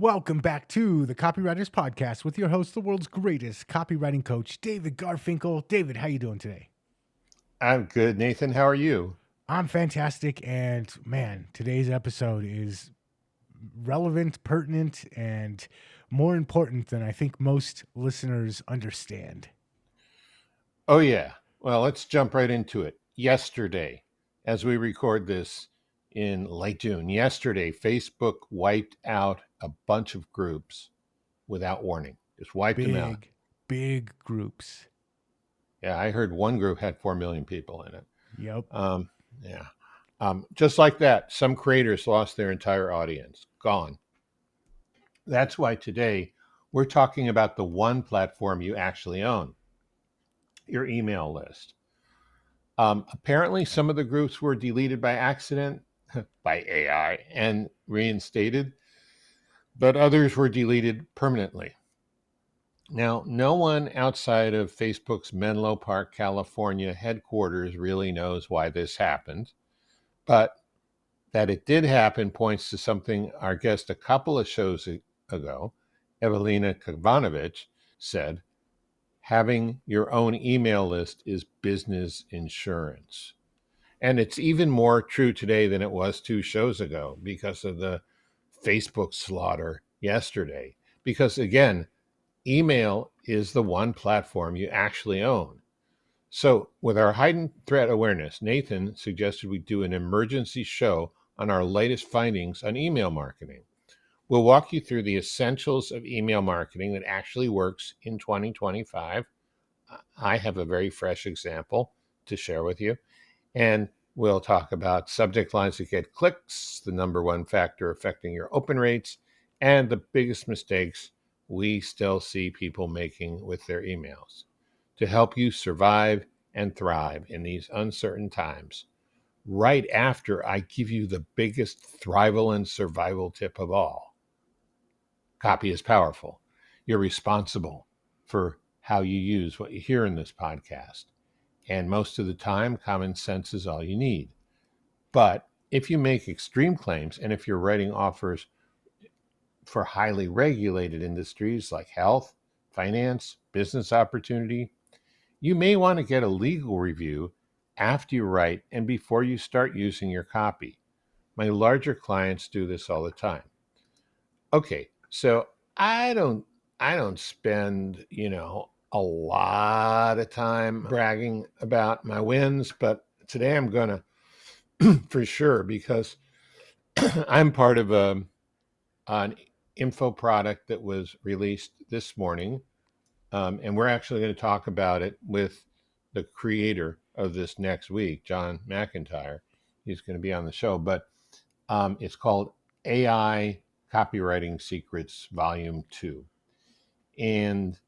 Welcome back to the Copywriters Podcast with your host, the world's greatest copywriting coach, David Garfinkel. David, how you doing today? I'm good, Nathan. How are you? I'm fantastic, and man, today's episode is relevant, pertinent, and more important than I think most listeners understand. Oh, yeah. Well, let's jump right into it. Yesterday, as we record this in late June, yesterday, Facebook wiped out a bunch of groups without warning, just wiped them out. Big groups. Yeah, I heard one group had 4 million people in it. Yep. Yeah. Just like that, some creators lost their entire audience, gone. That's why today we're talking about the one platform you actually own, your email list. Apparently, some of the groups were deleted by accident by AI and reinstated, but others were deleted permanently. Now, no one outside of Facebook's Menlo Park, California headquarters really knows why this happened, but that it did happen points to something our guest a couple of shows ago, Evelina Kavanovich, said: having your own email list is business insurance. And it's even more true today than it was 2 shows ago because of the Facebook slaughter yesterday. Because again, email is the one platform you actually own. So, with our heightened threat awareness, Nathan suggested we do an emergency show on our latest findings on email marketing. We'll walk you through the essentials of email marketing that actually works in 2025. I have a very fresh example to share with you. And we'll talk about subject lines that get clicks, the number one factor affecting your open rates, and the biggest mistakes we still see people making with their emails to help you survive and thrive in these uncertain times. Right after I give you the biggest thrival and survival tip of all: copy is powerful. You're responsible for how you use what you hear in this podcast. And most of the time, common sense is all you need. But if you make extreme claims and if you're writing offers for highly regulated industries like health, finance, business opportunity, you may want to get a legal review after you write and before you start using your copy. My larger clients do this all the time. Okay, so I don't I don't spend, a lot of time bragging about my wins, but today I'm gonna for sure because I'm part of an info product that was released this morning, and we're actually going to talk about it with the creator of this next week, John McIntyre. He's going to be on the show, but it's called AI Copywriting Secrets Volume 2. And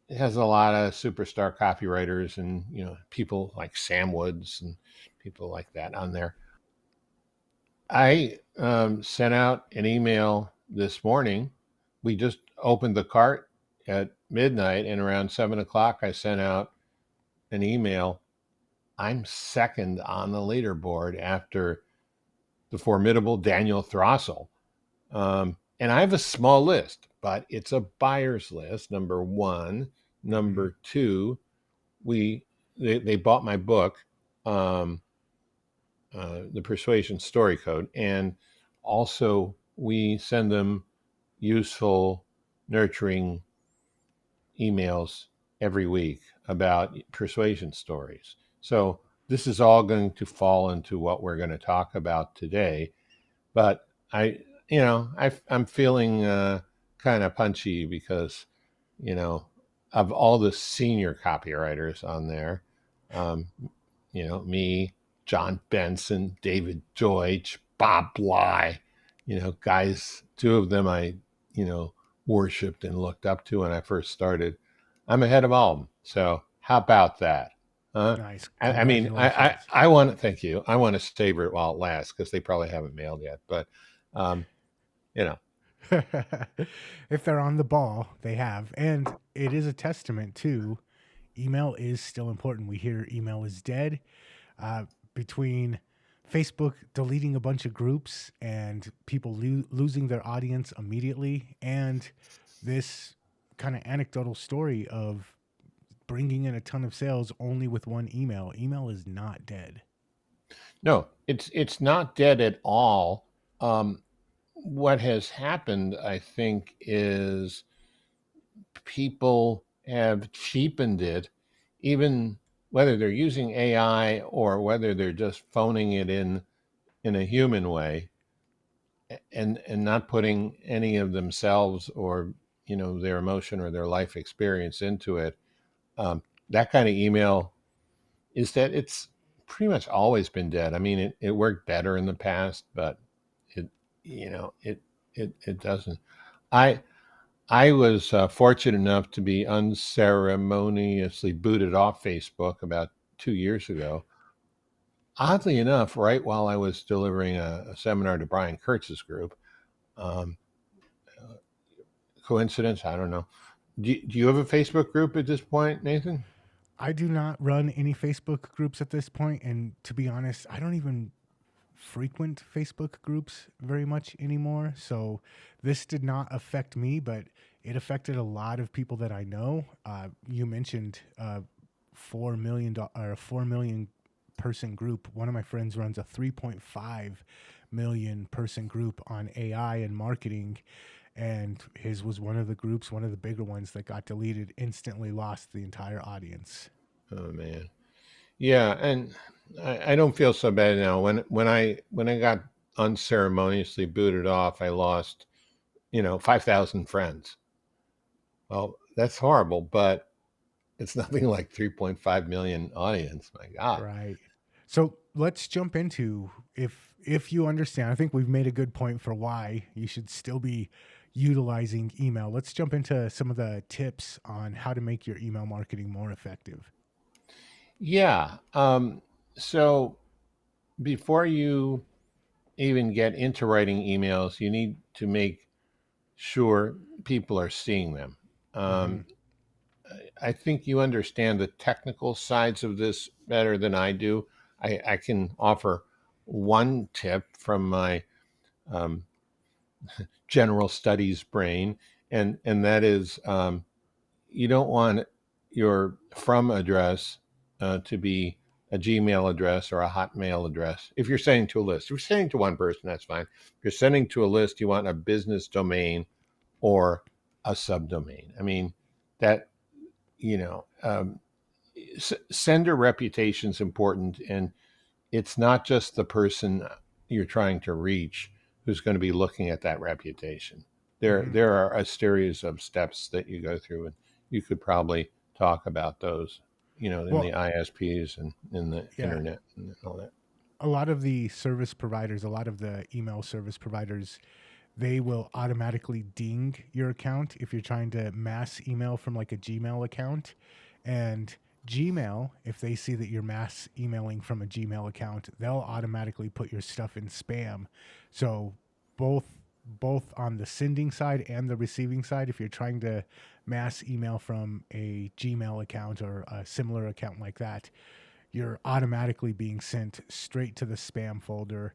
it has a lot of superstar copywriters and people like Sam Woods and people like that on there. I sent out an email this morning. We just opened the cart at midnight, and around 7 o'clock, I sent out an email. I'm second on the leaderboard after the formidable Daniel Throssell. And I have a small list, but it's a buyer's list. Number one. Number two, they bought my book, The Persuasion Story Code, and also we send them useful, nurturing emails every week about persuasion stories. So this is all going to fall into what we're going to talk about today. But I'm feeling kind of punchy because, of all the senior copywriters on there, um, me, John Benson, David Deutsch, Bob Bly, guys, two of them I, worshipped and looked up to when I first started. I'm ahead of all of them. So how about that? Nice. I mean, Congratulations. I want to thank you. I want to savor it while it lasts because they probably haven't mailed yet. But, um, you know, If they're on the ball, they have. And it is a testament to email is still important. We hear email is dead. Between Facebook deleting a bunch of groups and people losing their audience immediately, and this kind of anecdotal story of bringing in a ton of sales only with one email. Email is not dead. No, it's not dead at all. Um, what has happened, I think, is people have cheapened it, even whether they're using AI or whether they're just phoning it in a human way, and not putting any of themselves or their emotion or their life experience into it. That kind of email is that it's pretty much always been dead. I mean, it worked better in the past, but it you know it doesn't. I I was fortunate enough to be unceremoniously booted off Facebook about 2 years ago. Oddly enough, right while I was delivering a seminar to Brian Kurtz's group. Um, Coincidence? I don't know. Do you have a Facebook group at this point, Nathan? I do not run any Facebook groups at this point, and to be honest, I don't even frequent Facebook groups very much anymore. So this did not affect me, but it affected a lot of people that I know. You mentioned $4 million or 4 million person group. One of my friends runs a 3.5 million person group on AI and marketing, and his was one of the groups, one of the bigger ones that got deleted, instantly lost the entire audience. Oh man, yeah, and I don't feel so bad now. When I got unceremoniously booted off, I lost 5,000 friends. Well, that's horrible, but it's nothing like 3.5 million audience. My God. Right. So let's jump into, if you understand, I think we've made a good point for why you should still be utilizing email. Let's jump into some of the tips on how to make your email marketing more effective. Yeah. So before you even get into writing emails, you need to make sure people are seeing them. Hmm. Um, I think you understand the technical sides of this better than I do. I can offer one tip from my um, general studies brain, and that is you don't want your from address to be a Gmail address or a Hotmail address. If you're sending to a list, if you're sending to one person, that's fine. If you're sending to a list, you want a business domain or a subdomain. I mean, that, you know, um, sender reputation is important. And it's not just the person you're trying to reach who's going to be looking at that reputation. There, Hmm. there are a series of steps that you go through, and you could probably talk about those, in the Well, ISPs and in the yeah, internet and all that. a lot of the service providers, a lot of the email service providers, they will automatically ding your account if you're trying to mass email from like a Gmail account. And Gmail, if they see that you're mass emailing from a Gmail account, they'll automatically put your stuff in spam. So both both on the sending side and the receiving side, if you're trying to mass email from a Gmail account or a similar account like that, you're automatically being sent straight to the spam folder.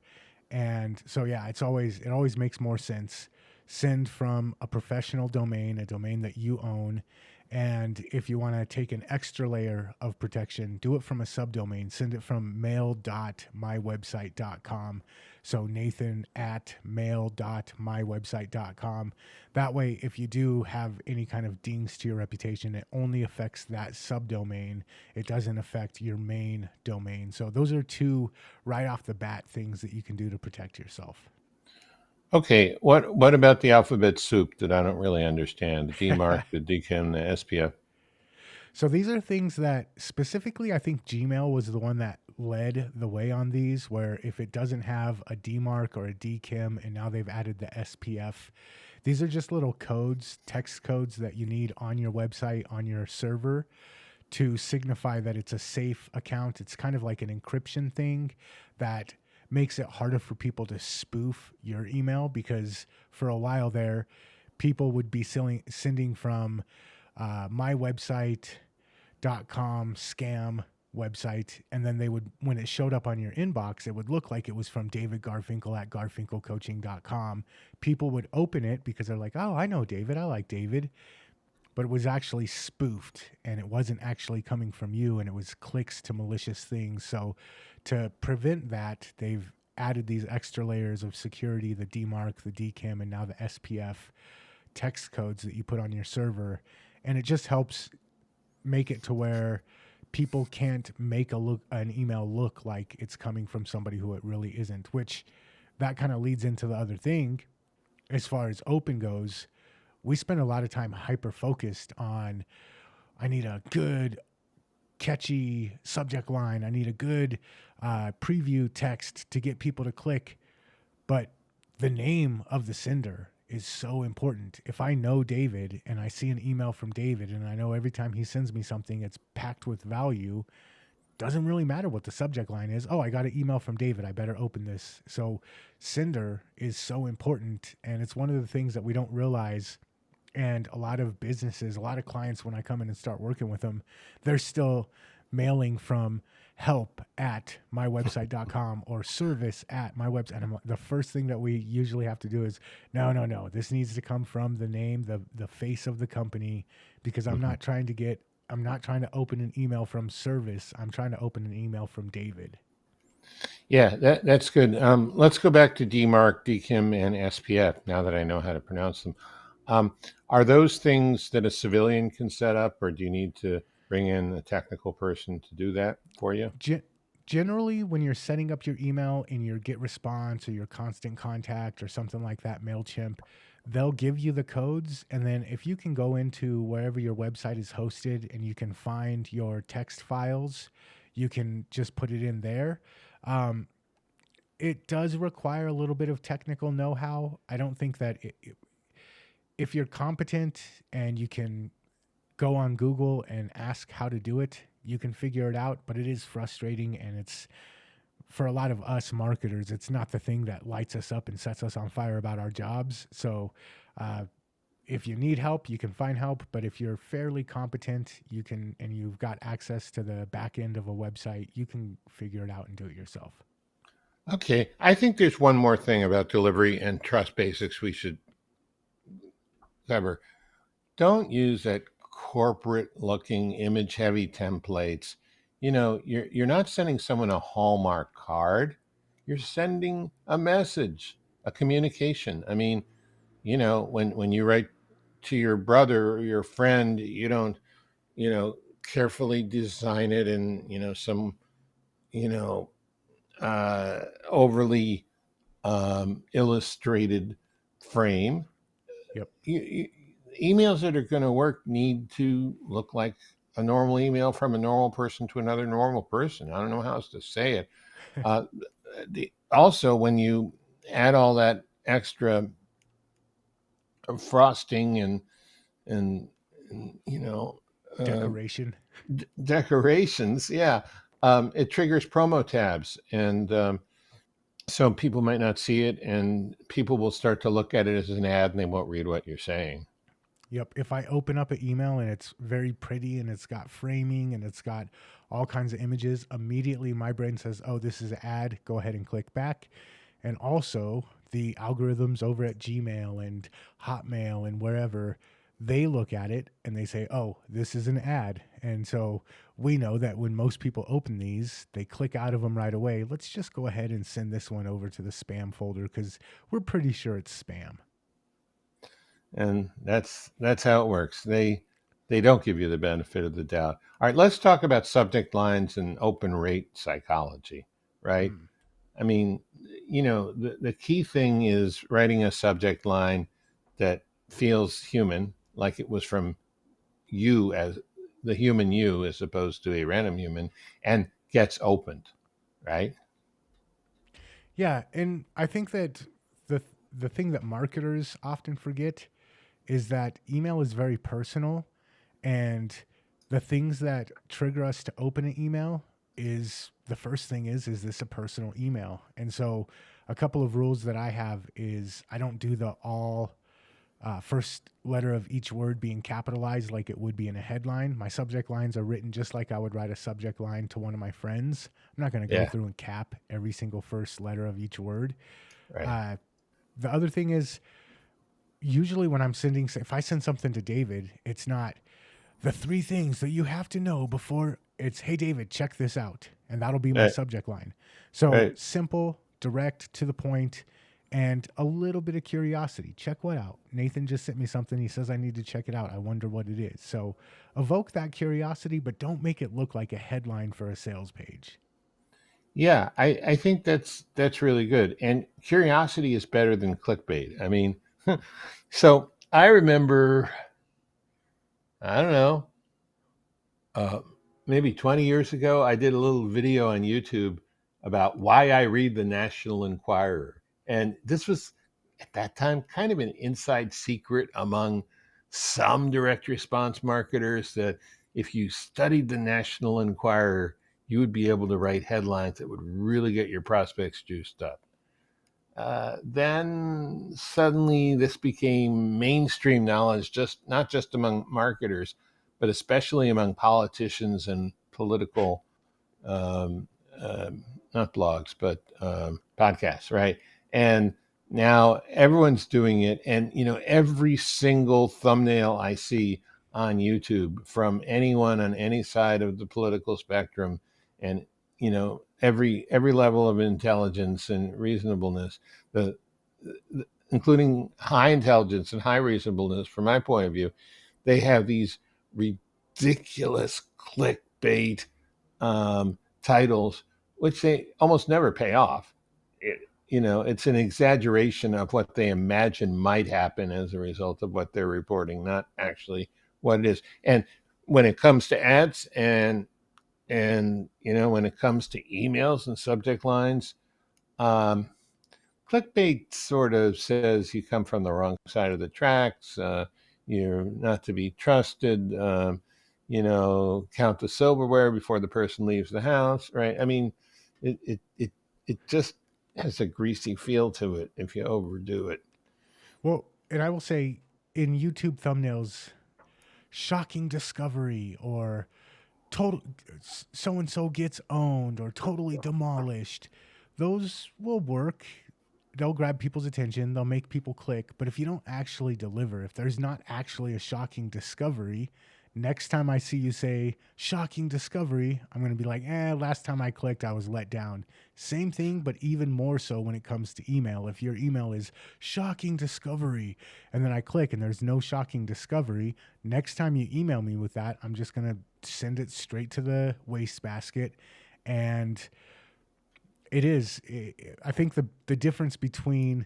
And so yeah, it always makes more sense. Send from a professional domain, a domain that you own. And if you want to take an extra layer of protection, do it from a subdomain. Send it from mail.mywebsite.com. So Nathan at mail.mywebsite.com. That way, if you do have any kind of dings to your reputation, it only affects that subdomain. It doesn't affect your main domain. So those are two right off the bat things that you can do to protect yourself. Okay, what about the alphabet soup that I don't really understand? The DMARC, the DKIM, the SPF. So these are things that specifically I think Gmail was the one that led the way on these, where if it doesn't have a DMARC or a DKIM, and now they've added the SPF, these are just little codes, text codes that you need on your website, on your server, to signify that it's a safe account. It's kind of like an encryption thing that makes it harder for people to spoof your email, because for a while there, people would be sending from my website.com scam website, and then they would, when it showed up on your inbox, it would look like it was from David Garfinkel at garfinkelcoaching.com. People would open it because they're like, oh, I know David, I like David, but it was actually spoofed and it wasn't actually coming from you, and it was clicks to malicious things. So to prevent that, they've added these extra layers of security, the DMARC, the DKIM, and now the SPF text codes that you put on your server. And it just helps make it to where people can't make an email look like it's coming from somebody who it really isn't, which that kind of leads into the other thing. As far as open goes, we spend a lot of time hyper focused on, I need a good catchy subject line, I need a good preview text to get people to click. But the name of the sender is so important. If I know David and I see an email from David and I know every time he sends me something it's packed with value, doesn't really matter what the subject line is. Oh, I got an email from David, I better open this. So sender is so important, and it's one of the things that we don't realize. And a lot of businesses, a lot of clients, when I come in and start working with them, they're still mailing from help at mywebsite.com or service at my website. And the first thing that we usually have to do is, no, this needs to come from the name, the face of the company, because Mhm. I'm not trying to open an email from service. I'm trying to open an email from David. Yeah, that's good. Let's go back to DMARC, DKIM, and SPF now that I know how to pronounce them. Um, are those things that a civilian can set up, or do you need to bring in a technical person to do that for you? Ge- Generally, when you're setting up your email in your Get Response or your Constant Contact or something like that, MailChimp, they'll give you the codes. And then if you can go into wherever your website is hosted and you can find your text files, you can just put it in there. Um, it does require a little bit of technical know how. I don't think that if you're competent and you can go on Google and ask how to do it, you can figure it out, but it is frustrating, and it's, for a lot of us marketers, it's not the thing that lights us up and sets us on fire about our jobs. So, uh, if you need help, you can find help. But if you're fairly competent, you can, and you've got access to the back end of a website, you can figure it out and do it yourself. Okay, I think there's one more thing about delivery and trust basics we should cover. Don't use that corporate looking image heavy templates. You're not sending someone a Hallmark card. You're sending a message, a communication. I mean, when you write to your brother or your friend, you don't, carefully design it in, some, you know, overly illustrated frame. Yep. you, Emails that are going to work need to look like a normal email from a normal person to another normal person. I don't know how else to say it. Uh, Also, when you add all that extra frosting and, and uh, Decoration. decorations, yeah, it triggers promo tabs, and so people might not see it, and people will start to look at it as an ad, and they won't read what you're saying. Yep. If I open up an email and it's very pretty and it's got framing and it's got all kinds of images, immediately my brain says, oh, this is an ad. Go ahead and click back. And also, the algorithms over at Gmail and Hotmail and wherever, they look at it and they say, oh, this is an ad. And so we know that when most people open these, they click out of them right away. Let's just go ahead and send this one over to the spam folder because we're pretty sure it's spam. And that's how it works. They don't give you the benefit of the doubt. All right, let's talk about subject lines and open rate psychology, right? Mm. I mean, the key thing is writing a subject line that feels human, like it was from you, as the human you, as opposed to a random human, and gets opened, right? Yeah, and I think that the the thing that marketers often forget is that email is very personal, and the things that trigger us to open an email is, the first thing is this a personal email? And so a couple of rules that I have is I don't do the all first letter of each word being capitalized like it would be in a headline. My subject lines are written just like I would write a subject line to one of my friends. I'm not going to go Yeah. through and cap every single first letter of each word. Right. Uh, the other thing is, usually when I'm sending, if I send something to David, it's not the three things that you have to know before. It's, hey, David, check this out. And that'll be my Right. subject line. So Right. simple, direct, to the point, and a little bit of curiosity. Check what out. Nathan just sent me something. He says I need to check it out. I wonder what it is. So evoke that curiosity, but don't make it look like a headline for a sales page. Yeah, I think that's really good. And curiosity is better than clickbait. I mean, so I remember, I don't know, uh, maybe 20 years ago, I did a little video on YouTube about why I read the National Enquirer. And this was at that time kind of an inside secret among some direct response marketers that if you studied the National Enquirer, you would be able to write headlines that would really get your prospects juiced up. Then suddenly this became mainstream knowledge, just not just among marketers, but especially among politicians and political, um, not blogs, but podcasts, right? And now everyone's doing it, and every single thumbnail I see on YouTube from anyone on any side of the political spectrum, and every level of intelligence and reasonableness, the, including high intelligence and high reasonableness, from my point of view, they have these ridiculous clickbait titles, which they almost never pay off. It's an exaggeration of what they imagine might happen as a result of what they're reporting, not actually what it is. And when it comes to ads and when it comes to emails and subject lines, um, clickbait sort of says you come from the wrong side of the tracks. You're not to be trusted. Count the silverware before the person leaves the house. Right? I mean, it just has a greasy feel to it if you overdo it. Well, and I will say, in YouTube thumbnails, shocking discovery or total so and so gets owned or totally demolished, those will work. They'll grab people's attention, they'll make people click. But if you don't actually deliver, if there's not actually a shocking discovery, next time I see you say shocking discovery, I'm going to be like, last time I clicked, I was let down. Same thing, but even more so when it comes to email. If your email is shocking discovery, and then I click and there's no shocking discovery, next time you email me with that, I'm just going to send it straight to the wastebasket. And I think the difference between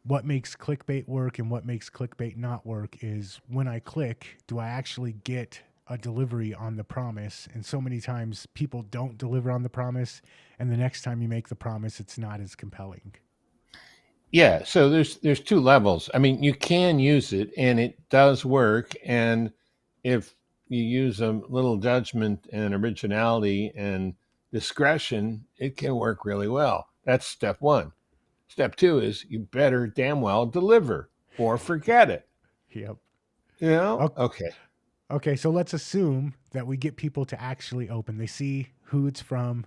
what makes clickbait work and what makes clickbait not work is when I click, do I actually get a delivery on the promise? And so many times people don't deliver on the promise, and the next time you make the promise, it's not as compelling. Yeah, so there's two levels. I mean, you can use it and it does work, and if you use a little judgment and originality and discretion, it can work really well. That's step 1. Step 2 is you better damn well deliver or forget it. Yep. Oh, Okay. okay, so let's assume that we get people to actually open. They see who it's from,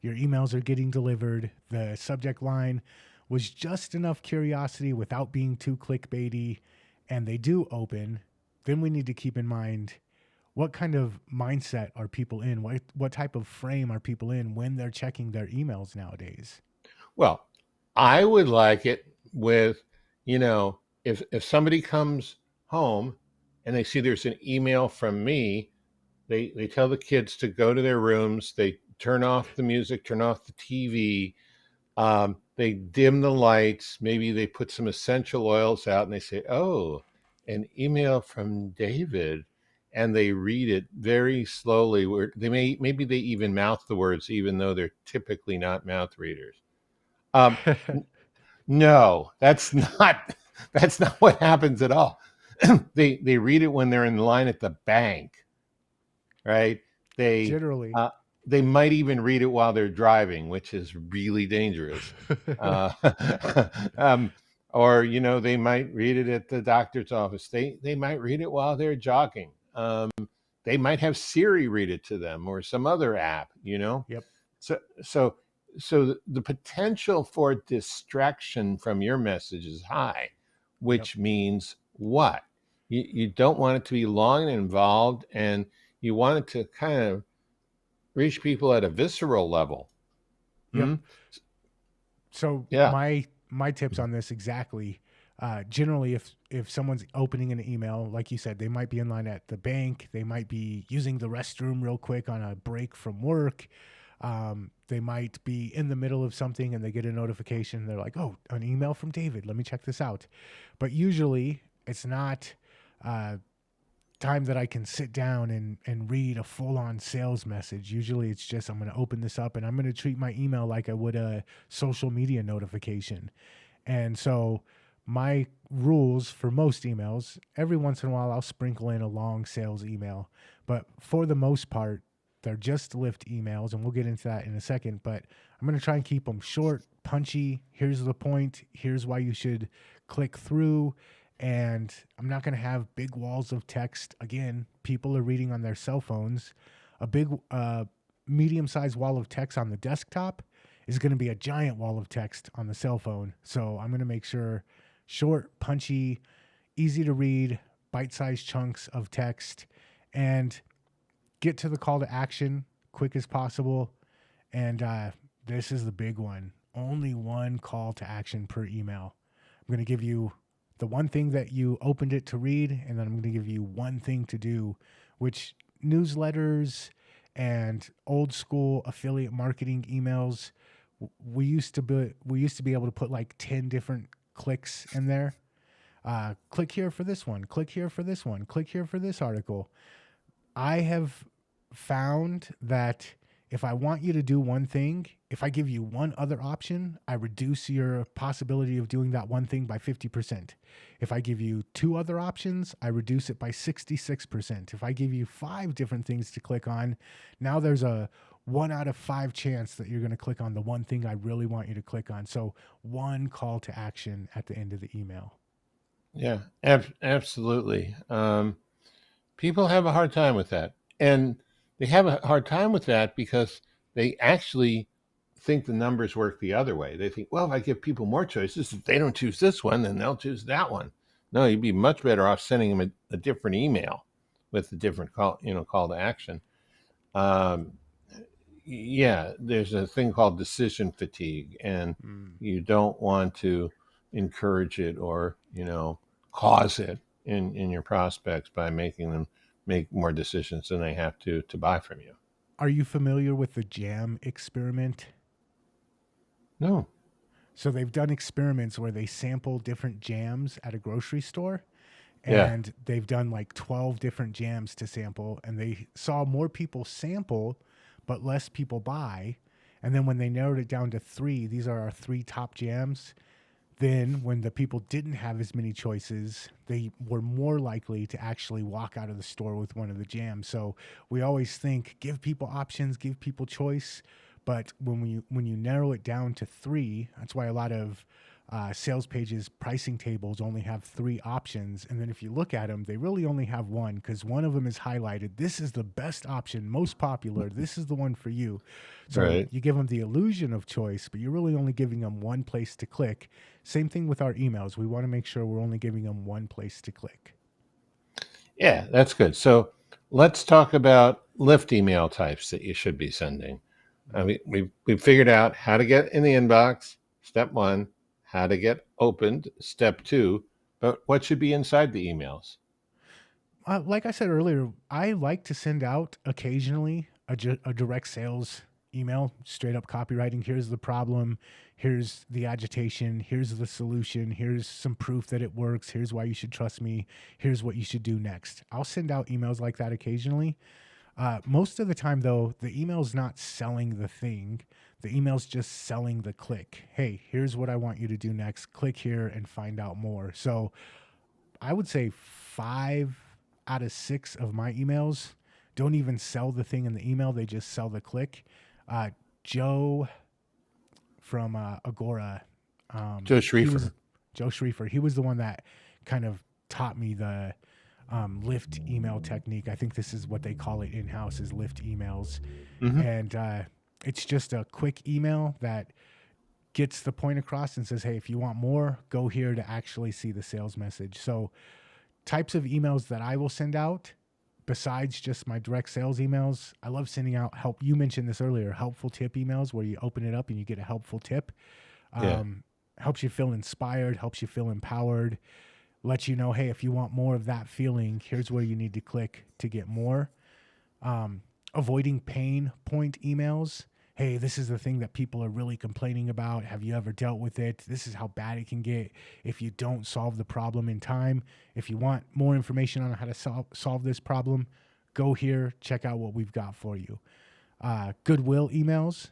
your emails are getting delivered, the subject line was just enough curiosity without being too clickbaity, and they do open. Then we need to keep in mind, what kind of mindset are people in? What type of frame are people in when they're checking their emails nowadays? Well, I would like it with, if somebody comes home and they see there's an email from me, they tell the kids to go to their rooms, they turn off the music, turn off the TV, they dim the lights, maybe they put some essential oils out and they say, "Oh, an email from David." And they read it very slowly, where maybe they even mouth the words even though they're typically not mouth readers. Um, no, that's not that's not what happens at all. They read it when they're in line at the bank, right? They Generally. uh, they might even read it while they're driving, which is really dangerous. Uh, um, Or they might read it at the doctor's office. They might read it while they're jogging. They might have Siri read it to them or some other app. Yep. So so so the potential for distraction from your message is high, Yep. which means what? You don't want it to be long and involved, and you want it to kind of reach people at a visceral level. Yep. Hmm? So Yeah. my tips on this exactly. Generally, if someone's opening an email, like you said, they might be in line at the bank, they might be using the restroom real quick on a break from work. They might be in the middle of something and they get a notification. They're like, "Oh, an email from David. Let me check this out." But usually, it's not uh, time that I can sit down and read a full on sales message. Usually it's just I'm going to open this up and I'm going to treat my email like I would a social media notification. And so my rules for most emails, every once in a while I'll sprinkle in a long sales email, but for the most part, they're just lift emails, and we'll get into that in a second. But I'm going to try and keep them short, punchy. Here's the point. Here's why you should click through. And I'm not going to have big walls of text. Again, people are reading on their cell phones. A big, medium sized wall of text on the desktop is going to be a giant wall of text on the cell phone. So I'm going to make sure short, punchy, easy to read, bite sized chunks of text, and get to the call to action quick as possible. And this is the big one, only one call to action per email. I'm going to give you the one thing that you opened it to read, and then I'm going to give you one thing to do, which newsletters and old school affiliate marketing emails, we used to be able to put like 10 different clicks in there. Click here for this one, click here for this one, click here for this article. I have found that if I want you to do one thing, if I give you one other option, I reduce your possibility of doing that one thing by 50%. If I give you two other options, I reduce it by 66%. If I give you five different things to click on, now there's a 1 out of 5 chance that you're going to click on the one thing I really want you to click on. So, one call to action at the end of the email. Yeah, absolutely. People have a hard time with that. And they have a hard time with that because they actually think the numbers work the other way. They think, well, if I give people more choices, if they don't choose this one, then they'll choose that one. No, you'd be much better off sending them a different email with a different call to action. Um, yeah, there's a thing called decision fatigue, and Mm. you don't want to encourage it or cause it in your prospects by making them make more decisions than they have to buy from you. Are you familiar with the jam experiment? No. So they've done experiments where they sample different jams at a grocery store, Yeah. and they've done like 12 different jams to sample, and they saw more people sample but less people buy. And then when they narrowed it down to 3, these are our 3 top jams, then when the people didn't have as many choices, they were more likely to actually walk out of the store with one of the jams. So we always think give people options, give people choice, but when you narrow it down to 3, that's why a lot of sales pages pricing tables only have 3 options, and then if you look at them, they really only have one because one of them is highlighted. This is the best option, most popular. This is the one for you. So Right. you give them the illusion of choice, but you're really only giving them one place to click. Same thing with our emails. We want to make sure we're only giving them one place to click. Yeah, that's good. So let's talk about lift email types that you should be sending. I Mhm. mean, we've figured out how to get in the inbox, step one, how to get opened, step two, but what should be inside the emails? Like I said earlier, I like to send out occasionally a direct sales email, straight up copywriting. Here's the problem. Here's the agitation. Here's the solution. Here's some proof that it works. Here's why you should trust me. Here's what you should do next. I'll send out emails like that occasionally. Most of the time, though, the email's not selling the thing. The email's just selling the click. Hey, here's what I want you to do next. Click here and find out more. So I would say 5 out of 6 of my emails don't even sell the thing in the email. They just sell the click. Uh, Joe from Agora, Joe he was Schriefer. Joe Schreifer. He was the one that kind of taught me the lift email technique. I think this is what they call it in house, is lift emails. Hmm. And it's just a quick email that gets the point across and says, hey, if you want more, go here to actually see the sales message. So types of emails that I will send out besides just my direct sales emails, I love sending out help. You mentioned this earlier, helpful tip emails where you open it up and you get a helpful tip. Yeah. Um, Helps you feel inspired, helps you feel empowered, lets you know, hey, if you want more of that feeling, here's where you need to click to get more. Avoiding pain point emails. Hey, this is the thing that people are really complaining about. Have you ever dealt with it? This is how bad it can get if you don't solve the problem in time. If you want more information on how to solve this problem, go here, check out what we've got for you. Goodwill emails.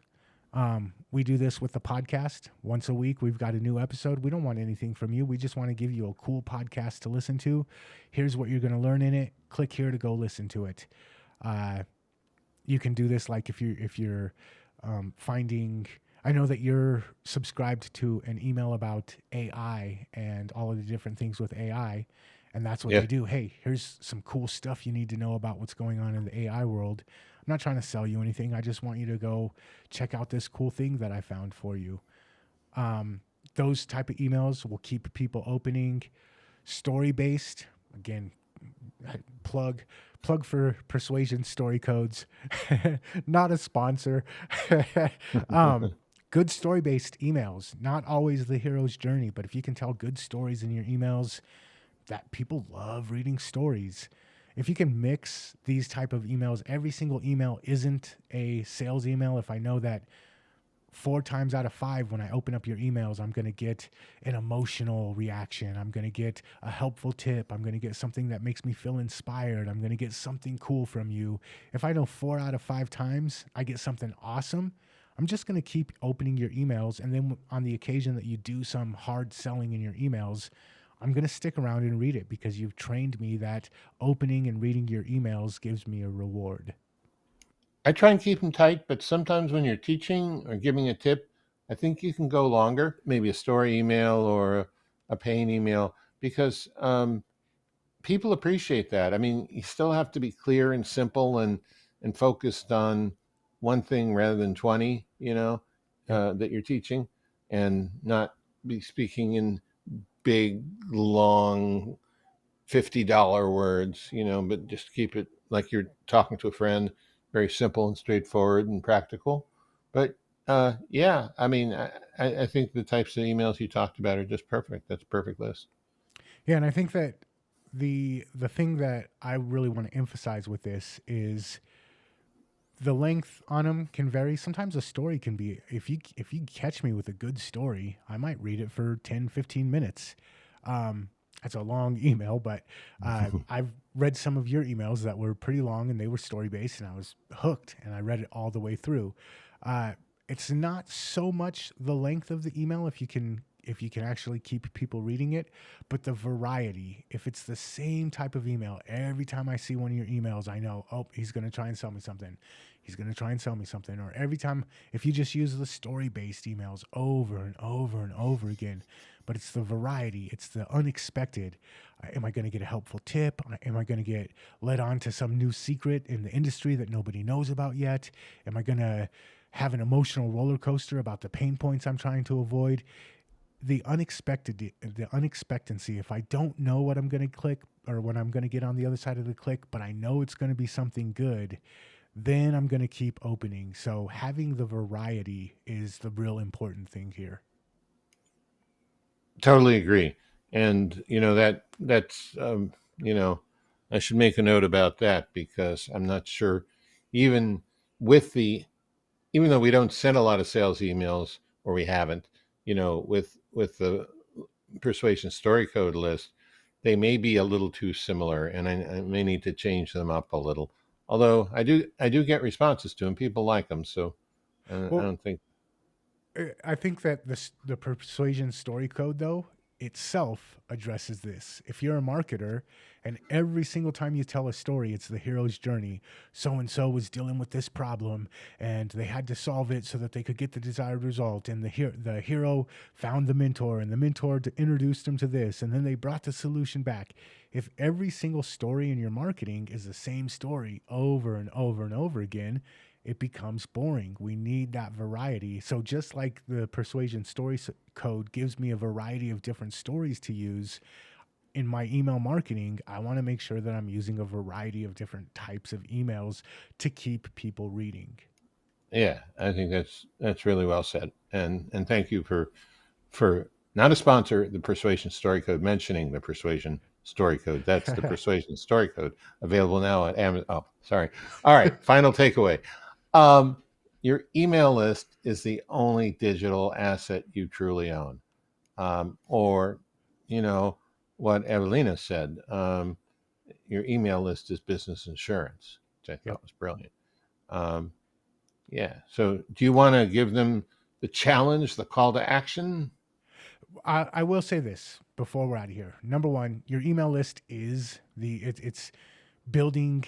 We do this with the podcast once a week. We've got a new episode. We don't want anything from you. We just want to give you a cool podcast to listen to. Here's what you're going to learn in it. Click here to go listen to it. Uh, you can do this like if you're finding. I know that you're subscribed to an email about AI and all of the different things with AI, and that's what Yeah. they do. Hey, here's some cool stuff you need to know about what's going on in the AI world. I'm not trying to sell you anything. I just want you to go check out this cool thing that I found for you. Those type of emails will keep people opening. Story based, again, plug plug for Persuasion Story Codes. Not a sponsor. um, Good story based emails, not always the hero's journey, but if you can tell good stories in your emails, that people love reading stories. If you can mix these type of emails, every single email isn't a sales email. If I know that 4 times out of 5 when I open up your emails, I'm going to get an emotional reaction, I'm going to get a helpful tip, I'm going to get something that makes me feel inspired, I'm going to get something cool from you. If I know 4 out of 5 times I get something awesome, I'm just going to keep opening your emails. And then on the occasion that you do some hard selling in your emails, I'm going to stick around and read it because you've trained me that opening and reading your emails gives me a reward. I try and keep them tight, but sometimes when you're teaching or giving a tip, I think you can go longer, maybe a story email or a pain email, because people appreciate that. I mean, you still have to be clear and simple and focused on one thing rather than 20, Yep. that you're teaching, and not be speaking in big, long $50 words, but just keep it like you're talking to a friend, very simple and straightforward and practical. But yeah, I mean, I think the types of emails you talked about are just perfect. That's a perfect list. Yeah, and I think that the thing that I really want to emphasize with this is the length on them can vary. Sometimes a story can be, if you catch me with a good story, I might read it for 10, 15 minutes. That's a long email, but I've read some of your emails that were pretty long and they were story based, and I was hooked and I read it all the way through. Uh, it's not so much the length of the email, if you can actually keep people reading it, but the variety. If it's the same type of email every time I see one of your emails, I know, oh, he's going to try and sell me something. He's going to try and sell me something. Or every time, if you just use the story based emails over and over and over again, but it's the variety, it's the unexpected. Am I going to get a helpful tip? Am I going to get led on to some new secret in the industry that nobody knows about yet? Am I going to have an emotional roller coaster about the pain points I'm trying to avoid? The unexpectancy. If I don't know what I'm going to click or what I'm going to get on the other side of the click, but I know it's going to be something good, then I'm going to keep opening. So having the variety is the real important thing here. Totally agree. And that's you know I should make a note about that because I'm not sure, even with the even though we don't send a lot of sales emails, or we haven't, with the persuasion story code list, they may be a little too similar, and I may need to change them up a little. Although I do get responses to them, people like them, so I Well, don't think. I think that the persuasion story code though, itself addresses this. If you're a marketer and every single time you tell a story, it's the hero's journey. So and so was dealing with this problem and they had to solve it so that they could get the desired result. And the hero found the mentor and the mentor introduced him to this. And then they brought the solution back. If every single story in your marketing is the same story over and over and over again, it becomes boring. We need that variety. So just like the persuasion story code gives me a variety of different stories to use in my email marketing, I want to make sure that I'm using a variety of different types of emails to keep people reading. Yeah, I think that's really well said. And thank you for not a sponsor, the Persuasion Story Code, mentioning the Persuasion Story Code. That's the Persuasion Story Code, available now at Amazon. Oh, sorry. All right, final takeaway. Your email list is the only digital asset you truly own. Or, you know, what Evelina said, your email list is business insurance, which I Yep. thought was brilliant. Um, yeah. So do you want to give them the challenge, the call to action? I will say this before we're out of here. Number one, your email list is it's building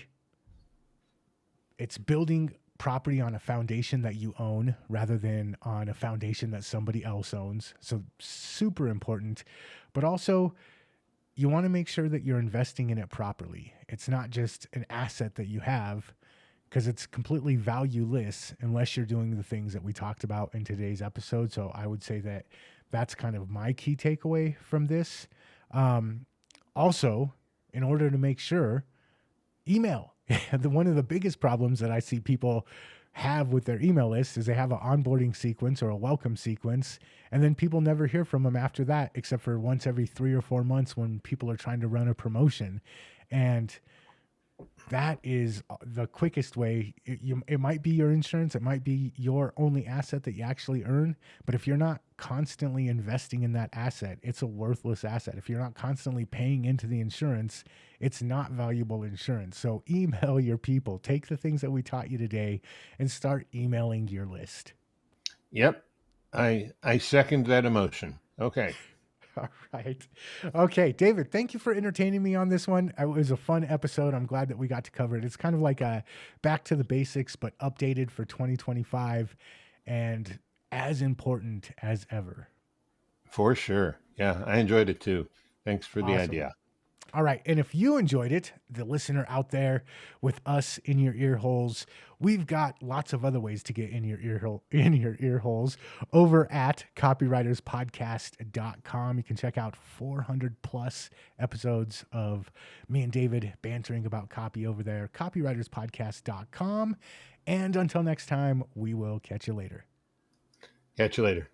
it's building property on a foundation that you own rather than on a foundation that somebody else owns. So super important. But also you want to make sure that you're investing in it properly. It's not just an asset that you have because it's completely valueless unless you're doing the things that we talked about in today's episode. So I would say that that's kind of my key takeaway from this. Um, Also, in order to make sure, email. One of the biggest problems that I see people have with their email list is they have an onboarding sequence or a welcome sequence, and then people never hear from them after that, except for once every 3 or 4 months when people are trying to run a promotion. And that is the quickest way. It might be your insurance, it might be your only asset that you actually earn. But if you're not constantly investing in that asset, it's a worthless asset. If you're not constantly paying into the insurance, it's not valuable insurance. So email your people. Take the things that we taught you today and start emailing your list. Yep. I second that emotion. Okay. All right. Okay, David, thank you for entertaining me on this one. It was a fun episode. I'm glad that we got to cover it. It's kind of like a back to the basics, but updated for 2025 and as important as ever. For sure. Yeah, I enjoyed it too. Thanks for the Awesome. idea. All right. And if you enjoyed it, the listener out there with us in your ear holes, we've got lots of other ways to get in your ear hole in your ear holes over at copywriterspodcast.com. You can check out 400 plus episodes of me and David bantering about copy over there, copywriterspodcast.com. And until next time, we will catch you later. Catch you later.